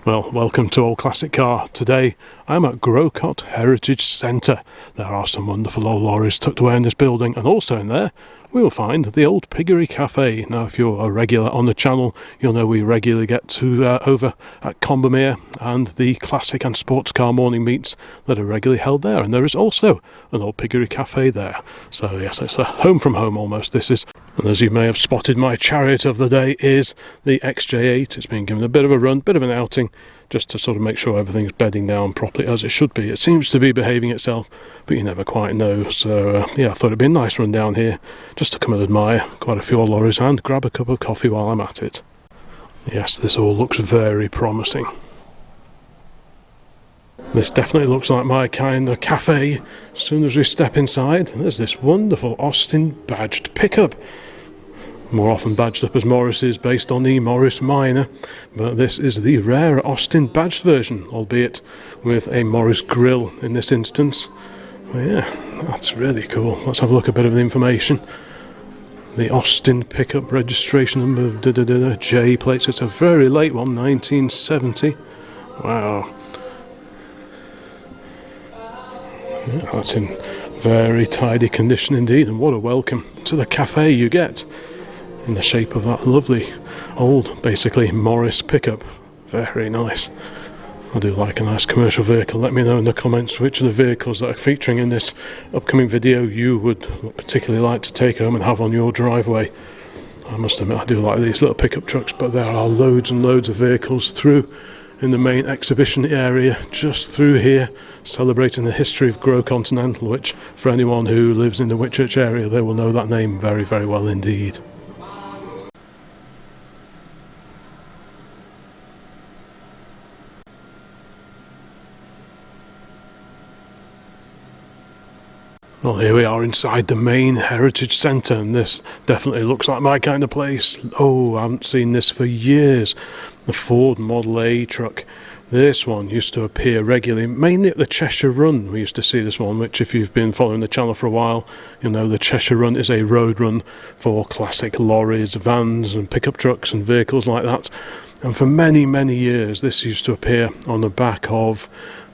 Well, welcome to Old Classic Car. Today I'm at Grocott Heritage Centre. There are some wonderful old lorries tucked away in this building, and also in there we will find the Old Piggery Cafe. Now, if you're a regular on the channel, you'll know we regularly get to over at Continental and the classic and sports car morning meets that are regularly held there. And there is also an Old Piggery Cafe there. So yes, it's a home from home almost. This is, and as you may have spotted, my chariot of the day is the XJ8. It's been given a bit of a run, bit of an outing, just to sort of make sure everything's bedding down properly as it should be. It seems to be behaving itself, but you never quite know. So yeah, I thought it'd be a nice run down here, just to come and admire quite a few old lorries and grab a cup of coffee while I'm at it. Yes, this all looks very promising. This definitely looks like my kind of cafe. As soon as we step inside, there's this wonderful Austin badged pickup. More often badged up as Morris's, based on the Morris Minor, but this is the rare Austin badged version, albeit with a Morris grille in this instance. Well, yeah, that's really cool. Let's have a look at a bit of the information. The Austin pickup registration number, J plates. It's a very late one, 1970. Wow. Yeah, that's in very tidy condition indeed, and what a welcome to the cafe you get, in the shape of that lovely old, basically, Morris pickup. Very nice. I do like a nice commercial vehicle. Let me know in the comments which of the vehicles that are featuring in this upcoming video you would particularly like to take home and have on your driveway. I must admit, I do like these little pickup trucks, but there are loads and loads of vehicles through in the main exhibition area, just through here, celebrating the history of Grocontinental, which, for anyone who lives in the Whitchurch area, they will know that name very, very well indeed. Well, here we are inside the main Heritage Centre, and this definitely looks like my kind of place. Oh, I haven't seen this for years. The Ford Model A truck. This one used to appear regularly, mainly at the Cheshire Run. We used to see this one, which if you've been following the channel for a while, you'll know the Cheshire Run is a road run for classic lorries, vans and pickup trucks and vehicles like that. And for many, many years, this used to appear on the back of,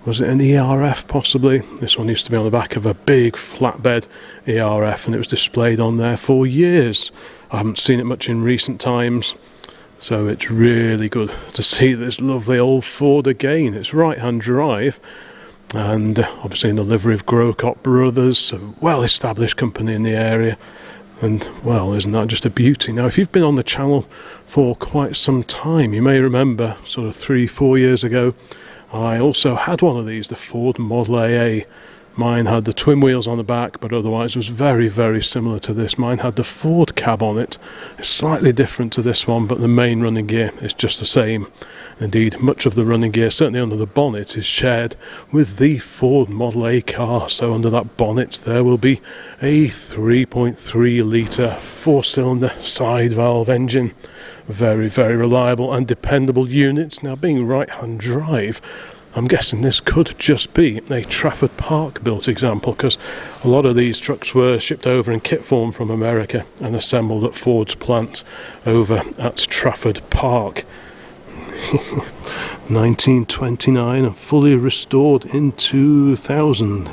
was it an ERF possibly? This one used to be on the back of a big flatbed ERF, and it was displayed on there for years. I haven't seen it much in recent times, so it's really good to see this lovely old Ford again. It's right-hand drive, and obviously in the livery of Grocott Brothers, a well-established company in the area. And, well, isn't that just a beauty? Now, if you've been on the channel for quite some time, you may remember sort of 3-4 years ago, I also had one of these, the Ford Model AA. Mine had the twin wheels on the back, but otherwise was very, very similar to this. Mine had the Ford cab on it. It's slightly different to this one, but the main running gear is just the same. Indeed, much of the running gear, certainly under the bonnet, is shared with the Ford Model A car. So under that bonnet there will be a 3.3 litre 4-cylinder side valve engine. Very, very reliable and dependable units. Now, being right-hand drive, I'm guessing this could just be a Trafford Park built example, because a lot of these trucks were shipped over in kit form from America and assembled at Ford's plant over at Trafford Park. 1929 and fully restored in 2000.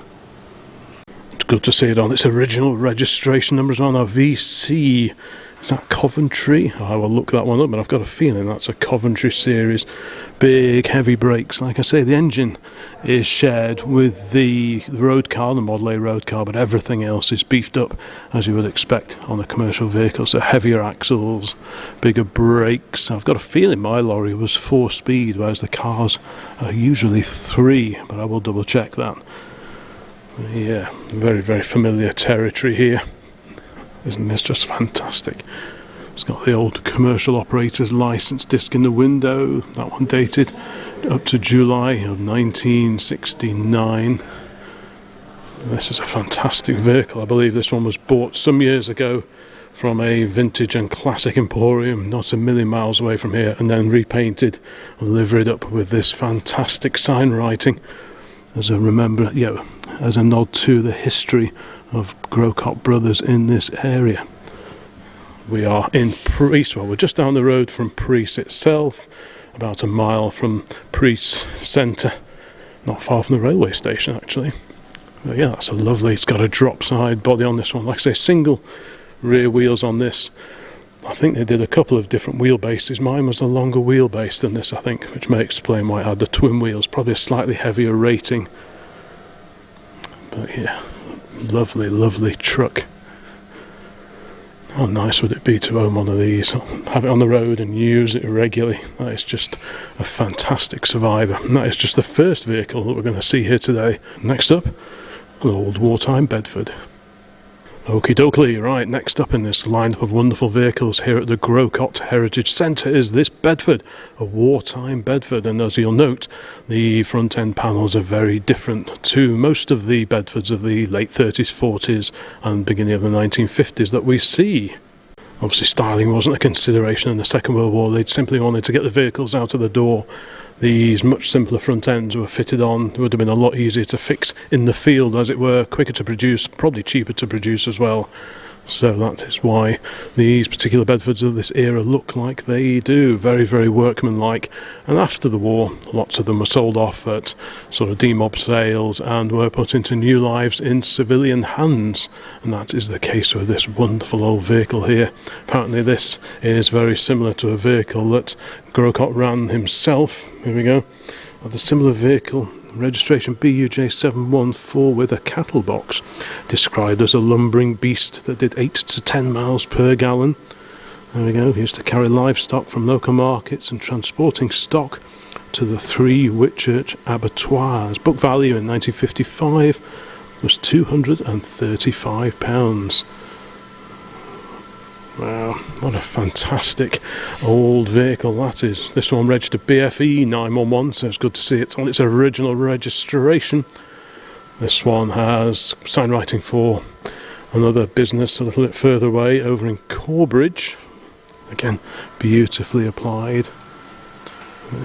It's good to see it on its original registration numbers on our VC. Is that Coventry? I will look that one up, but I've got a feeling that's a Coventry series. Big heavy brakes. Like I say, the engine is shared with the road car, the Model A road car, but everything else is beefed up as you would expect on a commercial vehicle. So heavier axles, bigger brakes. I've got a feeling my lorry was 4-speed, whereas the cars are usually 3, but I will double check that. Yeah, very, very familiar territory here. Isn't this just fantastic? It's got the old commercial operator's license disc in the window. That one dated up to July of 1969. This is a fantastic vehicle. I believe this one was bought some years ago from a vintage and classic emporium not a million miles away from here, and then repainted and liveried up with this fantastic sign writing as a as a nod to the history of Grocott Brothers in this area. We are in Preece. Well, we're just down the road from Preece itself, about a mile from Priest's Centre, not far from the railway station actually. But yeah, that's a lovely, it's got a drop side body on this one, like I say, single rear wheels on this. I think they did a couple of different wheelbases. Mine was a longer wheelbase than this, I think, which may explain why it had the twin wheels, probably a slightly heavier rating. But yeah, lovely, lovely truck. How nice would it be to own one of these, have it on the road and use it regularly? That is just a fantastic survivor. And that is just the first vehicle that we're going to see here today. Next up, an old wartime Bedford. Okie dokie, right, next up in this lineup of wonderful vehicles here at the Grocott Heritage Centre is this Bedford, a wartime Bedford, and as you'll note, the front end panels are very different to most of the Bedfords of the late 30s, 40s and beginning of the 1950s that we see. Obviously styling wasn't a consideration in the Second World War, they'd simply wanted to get the vehicles out of the door. These much simpler front ends were fitted on. It would have been a lot easier to fix in the field, as it were, quicker to produce, probably cheaper to produce as well. So that is why these particular Bedfords of this era look like they do. Very, very workmanlike. And after the war, lots of them were sold off at sort of demob sales and were put into new lives in civilian hands. And that is the case with this wonderful old vehicle here. Apparently this is very similar to a vehicle that Grocott ran himself. Here we go. Of the similar vehicle, registration BUJ714 with a cattle box, described as a lumbering beast that did 8 to 10 miles per gallon. There we go, he used to carry livestock from local markets and transporting stock to the 3 Whitchurch abattoirs. Book value in 1955 was £235. Wow, what a fantastic old vehicle that is. This one registered BFE 911, so it's good to see it's on its original registration. This one has sign writing for another business a little bit further away over in Corbridge. Again, beautifully applied.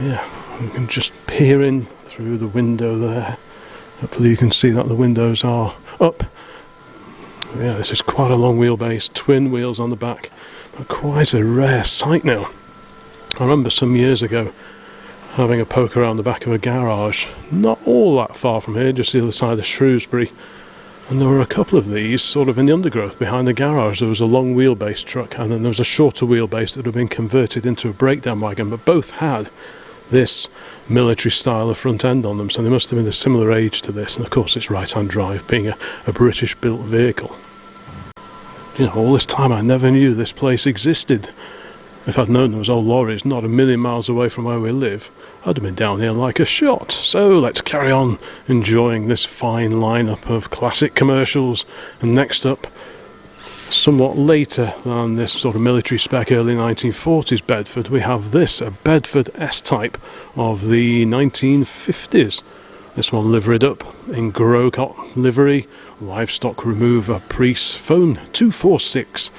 Yeah, you can just peer in through the window there. Hopefully you can see that the windows are up. Yeah, this is quite a long wheelbase, twin wheels on the back, but quite a rare sight now. I remember some years ago having a poke around the back of a garage, not all that far from here, just the other side of Shrewsbury, and there were a couple of these sort of in the undergrowth behind the garage. There was a long wheelbase truck and then there was a shorter wheelbase that had been converted into a breakdown wagon, but both had this military style of front end on them, so they must have been a similar age to this, and of course it's right hand drive, being a British built vehicle. You know, all this time I never knew this place existed. If I'd known there was Old Lorries not a million miles away from where we live, I'd have been down here like a shot. So let's carry on enjoying this fine lineup of classic commercials. And next up, somewhat later than this sort of military spec early 1940s Bedford, we have this, a Bedford S-Type of the 1950s. This one liveried up in Grocott livery, livestock remover, Priest, phone 246.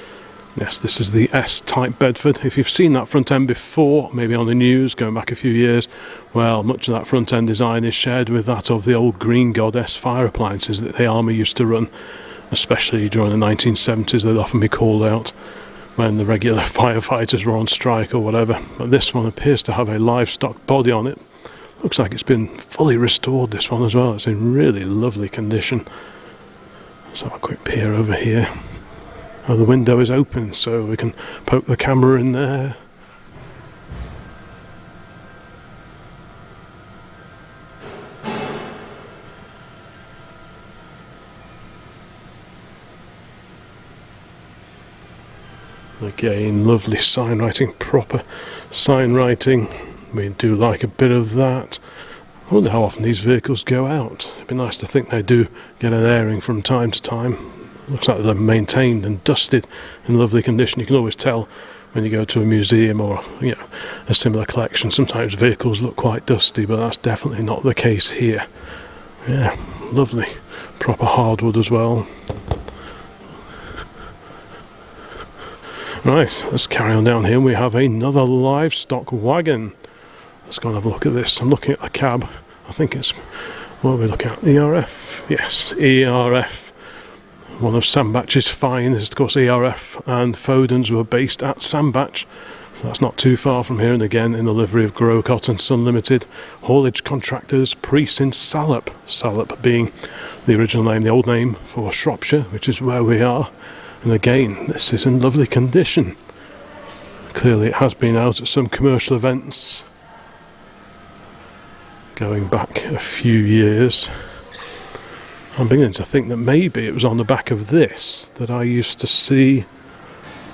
Yes, this is the S-Type Bedford. If you've seen that front end before, maybe on the news, going back a few years, well, much of that front end design is shared with that of the old Green Goddess fire appliances that the army used to run. Especially during the 1970s, they'd often be called out when the regular firefighters were on strike or whatever. But this one appears to have a livestock body on it. Looks like it's been fully restored, this one as well. It's in really lovely condition. Let's have a quick peer over here. Oh, the window is open, so we can poke the camera in there. Again, lovely sign writing, proper sign writing. We do like a bit of that. I wonder how often these vehicles go out. It'd be nice to think they do get an airing from time to time. Looks like they're maintained and dusted in lovely condition. You can always tell when you go to a museum or, you know, a similar collection. Sometimes vehicles look quite dusty, but that's definitely not the case here. Yeah, lovely. Proper hardwood as well. Right, let's carry on down here. We have another livestock wagon. Let's go and have a look at this. I'm looking at the cab. I think it's, what are we looking at? ERF? Yes, ERF. One of Sandbach's finest. Of course, ERF and Foden's were based at Sandbach. So that's not too far from here, and again in the livery of Grocott and Son Limited, haulage contractors, Priest in Salop. Salop being the original name, the old name for Shropshire, which is where we are. And again, this is in lovely condition. Clearly it has been out at some commercial events going back a few years. I'm beginning to think that maybe it was on the back of this that I used to see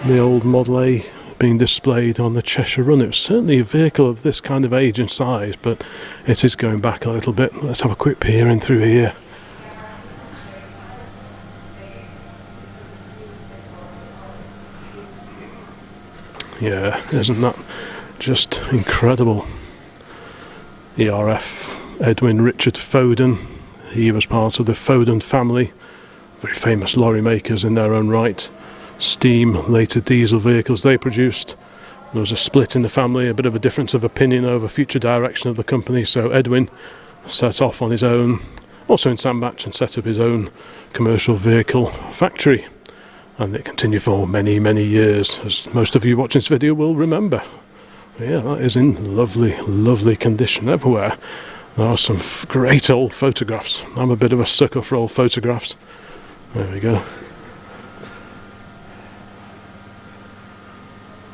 the old Model A being displayed on the Cheshire Run. It was certainly a vehicle of this kind of age and size, but it is going back a little bit. Let's have a quick peer in through here. Yeah, isn't that just incredible? ERF Edwin Richard Foden, he was part of the Foden family, very famous lorry makers in their own right. Steam, later diesel vehicles they produced. There was a split in the family, a bit of a difference of opinion over future direction of the company, so Edwin set off on his own, also in Sandbach, and set up his own commercial vehicle factory. And it continued for many, many years, as most of you watching this video will remember. Yeah, that is in lovely, lovely condition everywhere. There are some great old photographs. I'm a bit of a sucker for old photographs. There we go.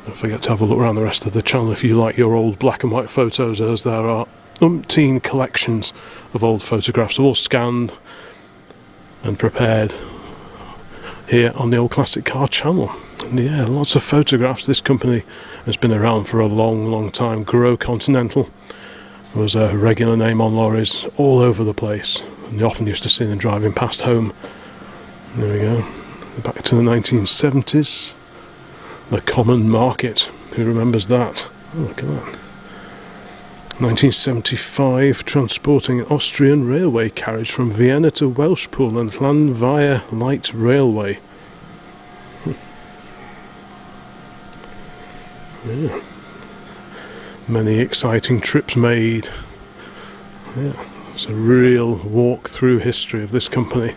Don't forget to have a look around the rest of the channel if you like your old black and white photos, as there are umpteen collections of old photographs, all scanned and prepared here on the Old Classic Car channel. And yeah, lots of photographs. This company has been around for a long, long time. Grocontinental was a regular name on lorries all over the place, and you often used to see them driving past home. There we go. Back to the 1970s. The Common Market. Who remembers that? Oh, look at that. 1975, transporting an Austrian railway carriage from Vienna to Welshpool and Land via light railway. Yeah. Many exciting trips made. Yeah, it's a real walk through history of this company.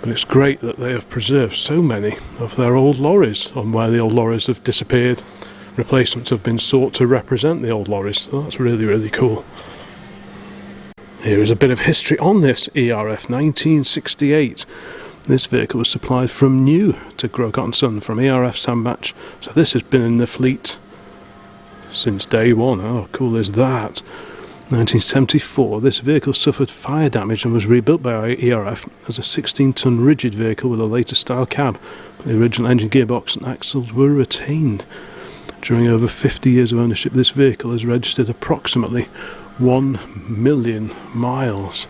But it's great that they have preserved so many of their old lorries, on where the old lorries have disappeared. Replacements have been sought to represent the old lorries, so that's really, really cool. Here is a bit of history on this ERF 1968. This vehicle was supplied from new to Grocott & Son from ERF Sandbach, so this has been in the fleet since day one. How cool is that? 1974, this vehicle suffered fire damage and was rebuilt by ERF as a 16-ton rigid vehicle with a later style cab. The original engine, gearbox and axles were retained. During over 50 years of ownership, this vehicle has registered approximately 1 million miles.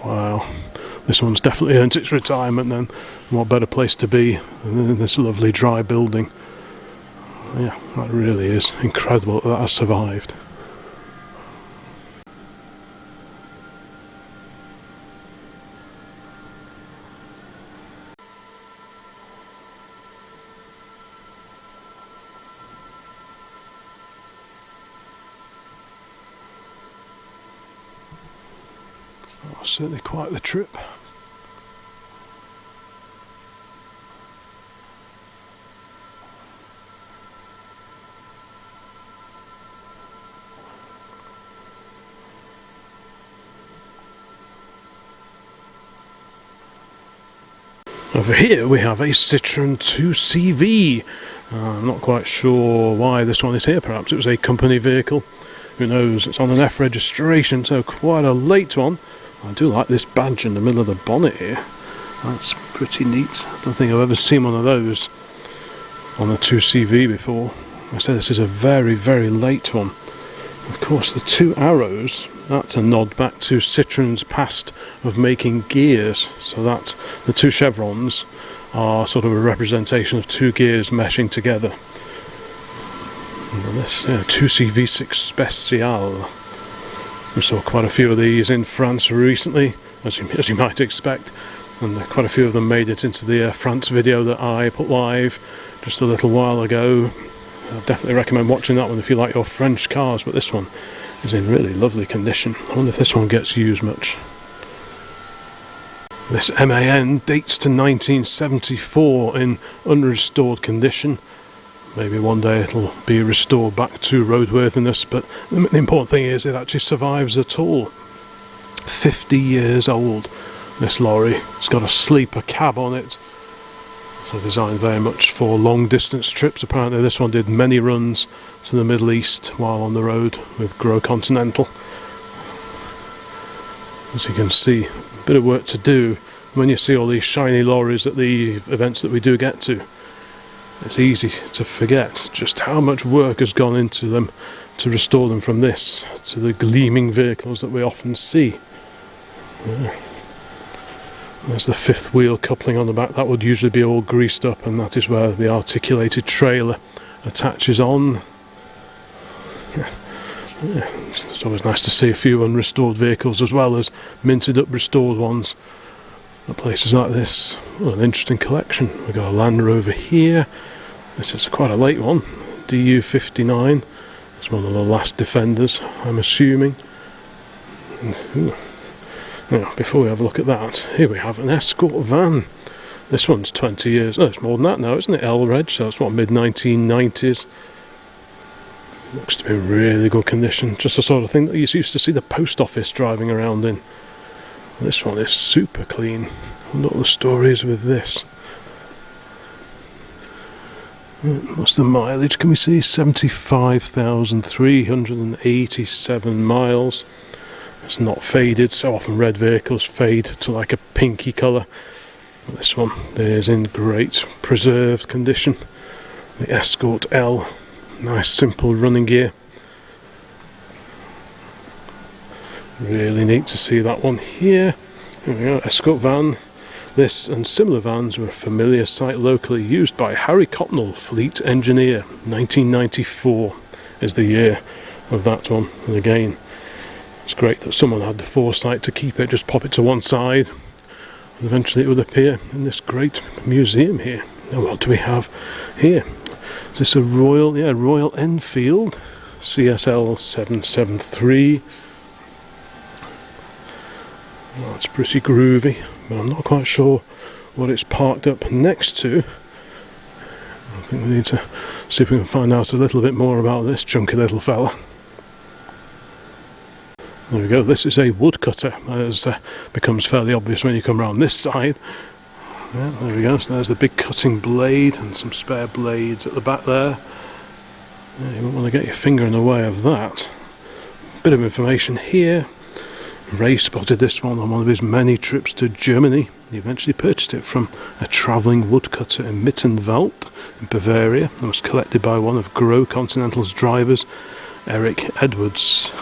Wow. This one's definitely earned its retirement then. What better place to be than in this lovely dry building. Yeah, that really is incredible that that has survived. Oh, certainly quite the trip. Over here we have a Citroen 2CV. I'm not quite sure why this one is here. Perhaps it was a company vehicle. Who knows? It's on an F registration, so quite a late one. I do like this badge in the middle of the bonnet here. That's pretty neat. I don't think I've ever seen one of those on a 2CV before. I say this is a very, very late one. Of course, the two arrows, that's a nod back to Citroen's past of making gears. So that the two chevrons are sort of a representation of two gears meshing together. And this 2CV6 Special. We saw quite a few of these in France recently, as you might expect, and quite a few of them made it into the France video that I put live just a little while ago. I definitely recommend watching that one if you like your French cars, but this one is in really lovely condition. I wonder if this one gets used much. This MAN dates to 1974 in unrestored condition. Maybe one day it'll be restored back to roadworthiness, but the important thing is it actually survives at all. 50 years old, this lorry. It's got a sleeper cab on it, so designed very much for long distance trips. Apparently this one did many runs to the Middle East while on the road with Grocontinental. As you can see, a bit of work to do when you see all these shiny lorries at the events that we do get to. It's easy to forget just how much work has gone into them to restore them from this to the gleaming vehicles that we often see. Yeah. There's the fifth wheel coupling on the back. That would usually be all greased up, and that is where the articulated trailer attaches on. Yeah. It's always nice to see a few unrestored vehicles as well as minted up restored ones at places like this. Well, an interesting collection. We've got a Land Rover here. This is quite a late one, DU59. It's one of the last Defenders, I'm assuming. And, now, before we have a look at that, here we have an Escort van. This one's 20 years, oh, it's more than that now, isn't it? L-Reg, so it's what, mid-1990s. Looks to be in really good condition, just the sort of thing that you used to see the post office driving around in. This one is super clean. I wonder what the story is with this. What's the mileage? Can we see 75,387 miles? It's not faded. So often red vehicles fade to like a pinky colour. This one is in great preserved condition. The Escort L, nice simple running gear. Really neat to see that one here. There we go, Escort van. This and similar vans were a familiar sight locally, used by Harry Copnell, fleet engineer. 1994 is the year of that one. And again, it's great that someone had the foresight to keep it, just pop it to one side. And eventually it would appear in this great museum here. Now what do we have here? Is this a Royal Enfield CSL 773? Well, it's pretty groovy, but I'm not quite sure what it's parked up next to. I think we need to see if we can find out a little bit more about this chunky little fella. There we go, this is a woodcutter, as becomes fairly obvious when you come around this side. Yeah, there we go, so there's the big cutting blade and some spare blades at the back there. Yeah, you won't want to get your finger in the way of that. Bit of information here. Ray spotted this one on one of his many trips to Germany. He eventually purchased it from a travelling woodcutter in Mittenwald in Bavaria and was collected by one of Grocontinental's drivers, Eric Edwards.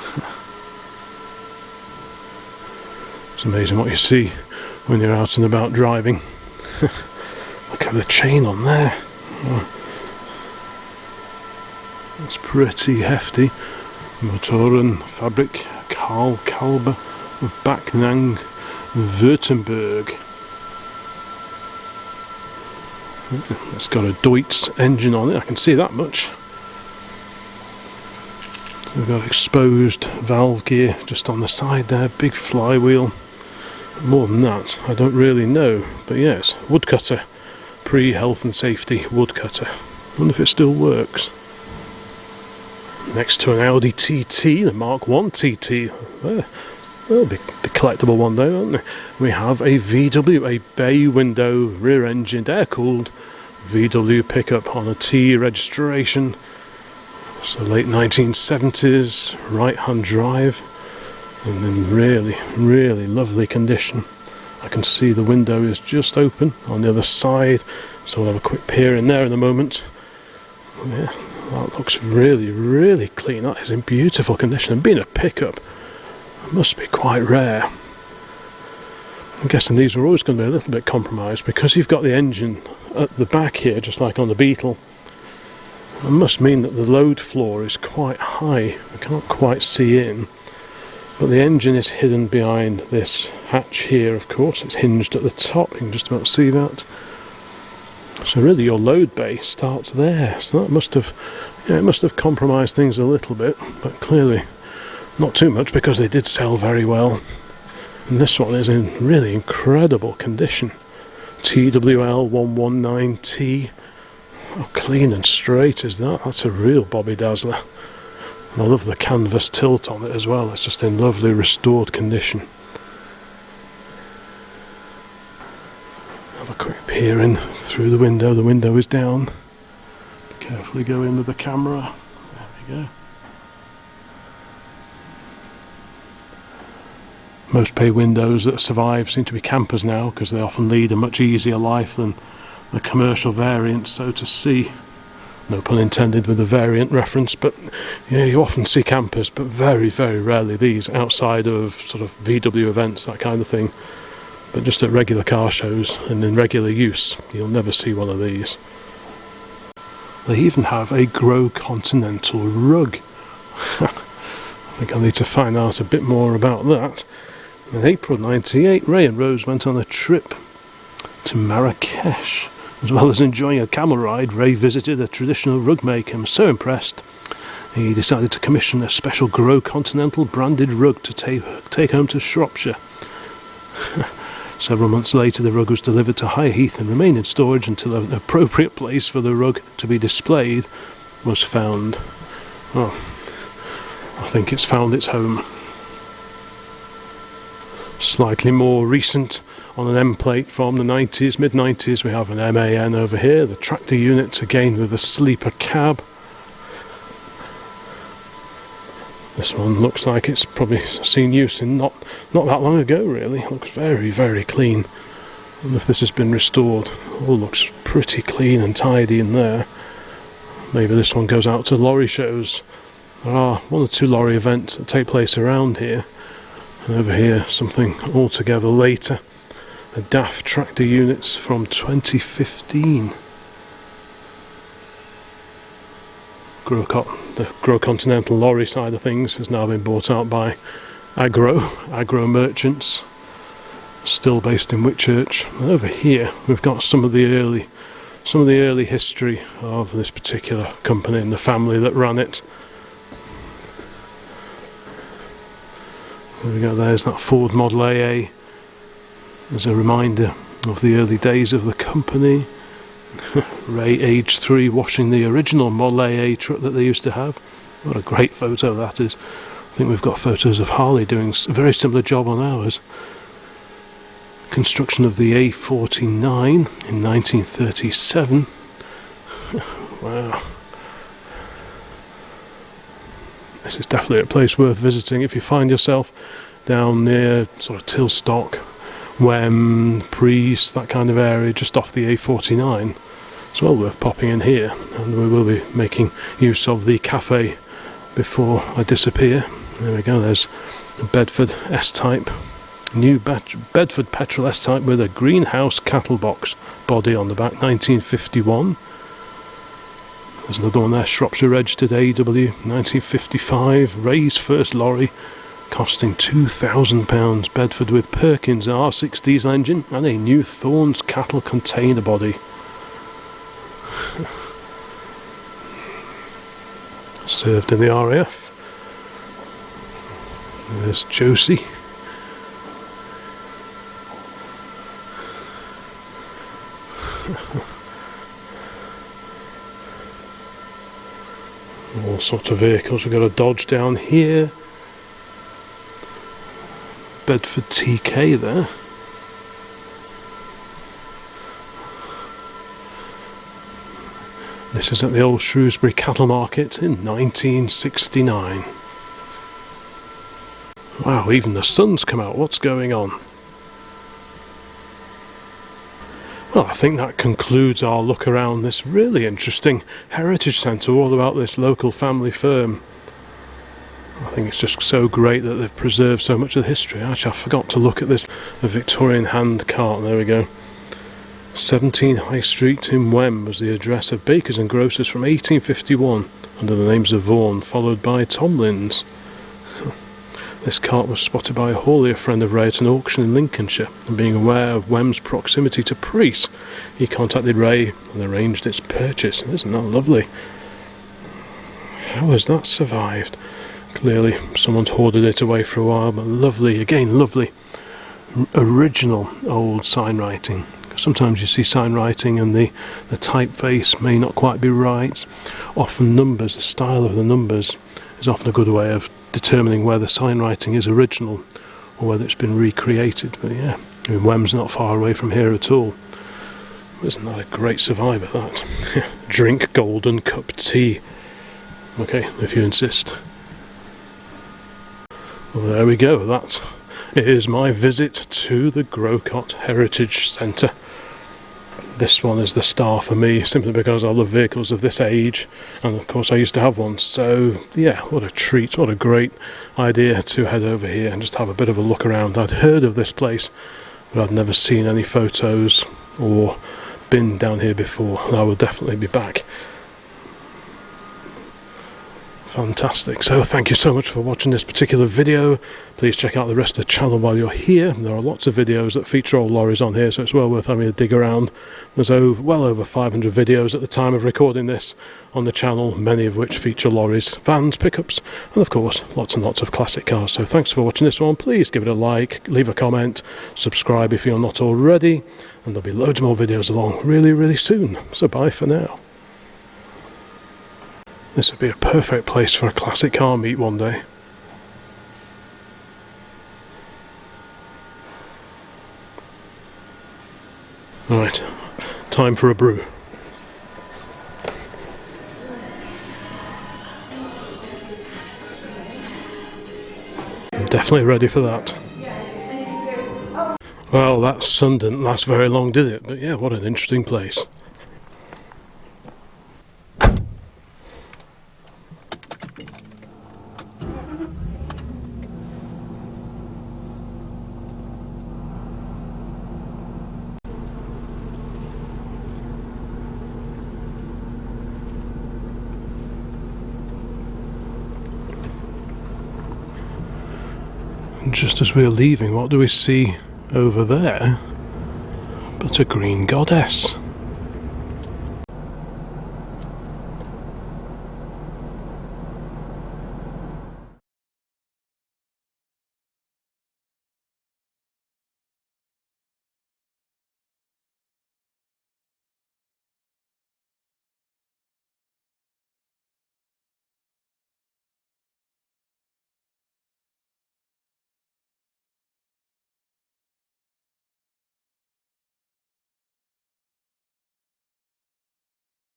It's amazing what you see when you're out and about driving. Look at the chain on there. Oh. It's pretty hefty. Motoren Fabrik Karl Kalber of Backnang, Württemberg. It's got a Deutz engine on it, I can see that much. We've got exposed valve gear just on the side there, big flywheel. More than that, I don't really know, but yes, woodcutter, pre-health and safety woodcutter. I wonder if it still works. Next to an Audi TT, the Mark 1 TT. They'll be collectible one day, won't they? We have a VW, a bay window, rear-engined, air-cooled VW pickup on a T registration. So late 1970s, right-hand drive, and in really, really lovely condition. I can see the window is just open on the other side, so we'll have a quick peer in there in a moment. Yeah, that looks really, really clean. That is in beautiful condition, and being a pickup, it must be quite rare. I'm guessing these are always going to be a little bit compromised because you've got the engine at the back here, just like on the Beetle. It must mean that the load floor is quite high. I can't quite see in, but the engine is hidden behind this hatch here. Of course, it's hinged at the top. You can just about see that. So really, your load bay starts there. So that must have, it must have compromised things a little bit, but clearly not too much because they did sell very well. And this one is in really incredible condition. TWL 119T. How clean and straight is that? That's a real Bobby Dazzler. And I love the canvas tilt on it as well. It's just in lovely restored condition. Have a quick peer in through the window. The window is down. Carefully go in with the camera. There we go. Most bay windows that survive seem to be campers now, because they often lead a much easier life than the commercial variants, so to see. No pun intended with the variant reference, but yeah, you often see campers, but very, very rarely these, outside of sort of VW events, that kind of thing. But just at regular car shows and in regular use, you'll never see one of these. They even have a Grocontinental rug. I think I need to find out a bit more about that. In April '98, Ray and Rose went on a trip to Marrakesh. As well as enjoying a camel ride, Ray visited a traditional rug maker and was so impressed he decided to commission a special Grocontinental branded rug to take home to Shropshire. Several months later, the rug was delivered to High Heath and remained in storage until an appropriate place for the rug to be displayed was found. Oh, I think it's found its home. Slightly more recent, on an M plate from the 90s, mid-90s, we have an MAN over here, the tractor unit, again with a sleeper cab. This one looks like it's probably seen use in not that long ago, really. It looks very, very clean. I wonder if this has been restored. All looks pretty clean and tidy in there. Maybe this one goes out to lorry shows. There are one or two lorry events that take place around here. And over here, something altogether later. A DAF tractor units from 2015. Grocott, the Grocontinental lorry side of things, has now been bought out by Agro Merchants, still based in Whitchurch. And over here, we've got some of the early history of this particular company and the family that ran it. There we go. There's that Ford Model AA. As a reminder of the early days of the company. Ray, age 3, washing the original Model AA truck that they used to have. What a great photo that is. I think we've got photos of Harley doing a very similar job on ours. Construction of the A49 in 1937. Wow. This is definitely a place worth visiting if you find yourself down near sort of Tilstock, Wem, Priest, that kind of area, just off the A49. It's well worth popping in here, and we will be making use of the cafe before I disappear. There we go, there's a Bedford S-Type, new Bedford petrol S-Type with a greenhouse cattle box body on the back, 1951. There's another one there, Shropshire registered AW, 1955, Ray's first lorry, costing £2,000, Bedford with Perkins R6 diesel engine and a new Thorns cattle container body. Served in the RAF. There's Josie. All sorts of vehicles. We've got a Dodge down here. Bedford TK there. This is at the old Shrewsbury Cattle Market in 1969. Wow, even the sun's come out. What's going on? Well, I think that concludes our look around this really interesting heritage centre, all about this local family firm. I think it's just so great that they've preserved so much of the history. Actually, I forgot to look at this, the Victorian hand cart. There we go. 17 High Street in Wem was the address of Bakers and Grocers from 1851, under the names of Vaughan, followed by Tomlins. This cart was spotted by a haulier friend of Ray at an auction in Lincolnshire, and being aware of Wem's proximity to Priest, he contacted Ray and arranged its purchase. Isn't that lovely? How has that survived? Clearly someone's hoarded it away for a while, but lovely, again lovely, original old sign writing. Sometimes you see sign writing and the typeface may not quite be right. Often numbers, the style of the numbers is often a good way of determining whether sign writing is original or whether it's been recreated. But yeah, I mean, Wem's not far away from here at all. Isn't that a great survivor, that? Drink golden cup tea. Okay, if you insist. Well, there we go. That is my visit to the Grocott Heritage Centre. This one is the star for me, simply because I love vehicles of this age, and of course I used to have one. So yeah, what a treat, what a great idea to head over here and just have a bit of a look around. I'd heard of this place, but I'd never seen any photos or been down here before. I will definitely be back. Fantastic. So thank you so much for watching this particular video. Please check out the rest of the channel while you're here. There are lots of videos that feature old lorries on here, so it's well worth having a dig around. There's well over 500 videos at the time of recording this on the channel, many of which feature lorries, vans, pickups, and of course lots and lots of classic cars. So thanks for watching this one. Please give it a like, leave a comment, subscribe if you're not already, and there'll be loads more videos along really soon. So bye for now. This would be a perfect place for a classic car meet one day. Right, time for a brew. I'm definitely ready for that. Well, that sun didn't last very long, did it? But yeah, what an interesting place. Just as we're leaving, what do we see over there but a green goddess?